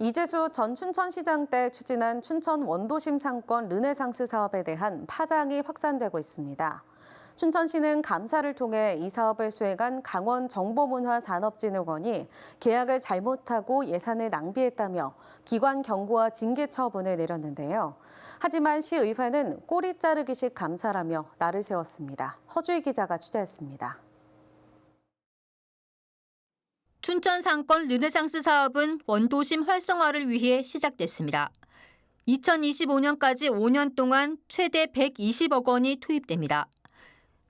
이재수 전 춘천시장 때 추진한 춘천 원도심 상권 르네상스 사업에 대한 파장이 확산되고 있습니다. 춘천시는 감사를 통해 이 사업을 수행한 강원정보문화산업진흥원이 계약을 잘못하고 예산을 낭비했다며 기관 경고와 징계 처분을 내렸는데요. 하지만 시의회는 꼬리 자르기식 감사라며 날을 세웠습니다. 허주희 기자가 취재했습니다. 춘천 상권 르네상스 사업은 원도심 활성화를 위해 시작됐습니다. 2025년까지 5년 동안 최대 120억 원이 투입됩니다.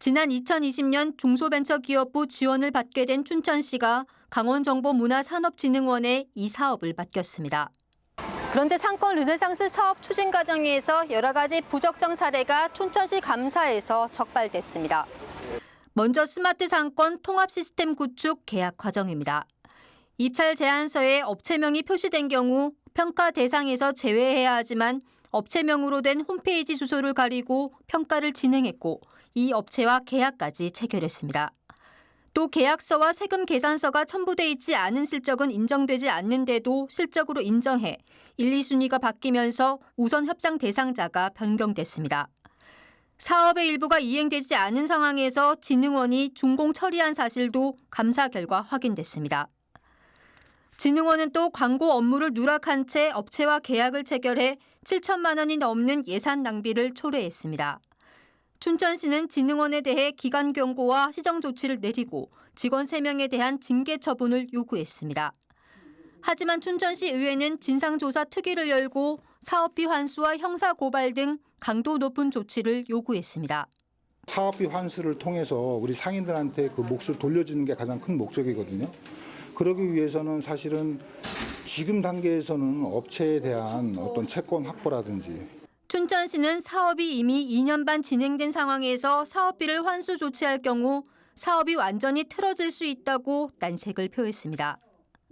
지난 2020년 중소벤처기업부 지원을 받게 된 춘천시가 강원정보문화산업진흥원에 이 사업을 맡겼습니다. 그런데 상권 르네상스 사업 추진 과정에서 여러 가지 부적정 사례가 춘천시 감사에서 적발됐습니다. 먼저 스마트 상권 통합 시스템 구축 계약 과정입니다. 입찰 제안서에 업체명이 표시된 경우 평가 대상에서 제외해야 하지만 업체명으로 된 홈페이지 주소를 가리고 평가를 진행했고 이 업체와 계약까지 체결했습니다. 또 계약서와 세금 계산서가 첨부돼 있지 않은 실적은 인정되지 않는데도 실적으로 인정해 1, 2순위가 바뀌면서 우선 협상 대상자가 변경됐습니다. 사업의 일부가 이행되지 않은 상황에서 진흥원이 준공 처리한 사실도 감사 결과 확인됐습니다. 진흥원은 또 광고 업무를 누락한 채 업체와 계약을 체결해 7천만 원이 넘는 예산 낭비를 초래했습니다. 춘천시는 진흥원에 대해 기관 경고와 시정 조치를 내리고 직원 3명에 대한 징계 처분을 요구했습니다. 하지만 춘천시 의회는 진상조사 특위를 열고 사업비 환수와 형사 고발 등 강도 높은 조치를 요구했습니다. 사업비 환수를 통해서 우리 상인들한테 그 몫을 돌려주는 게 가장 큰 목적이거든요. 그러기 위해서는 사실은 지금 단계에서는 업체에 대한 어떤 채권 확보라든지. 춘천시는 사업이 이미 2년 반 진행된 상황에서 사업비를 환수 조치할 경우 사업이 완전히 틀어질 수 있다고 난색을 표했습니다.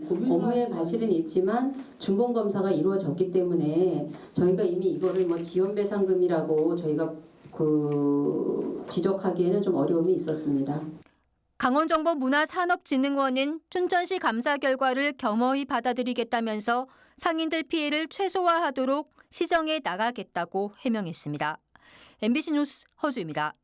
업무의 과실은 있지만 준공 검사가 이루어졌기 때문에 저희가 이미 이거를 지연배상금이라고 저희가 지적하기에는 좀 어려움이 있었습니다. 강원정보문화산업진흥원은 춘천시 감사 결과를 겸허히 받아들이겠다면서 상인들 피해를 최소화하도록 시정해 나가겠다고 해명했습니다. MBC 뉴스 허주입니다.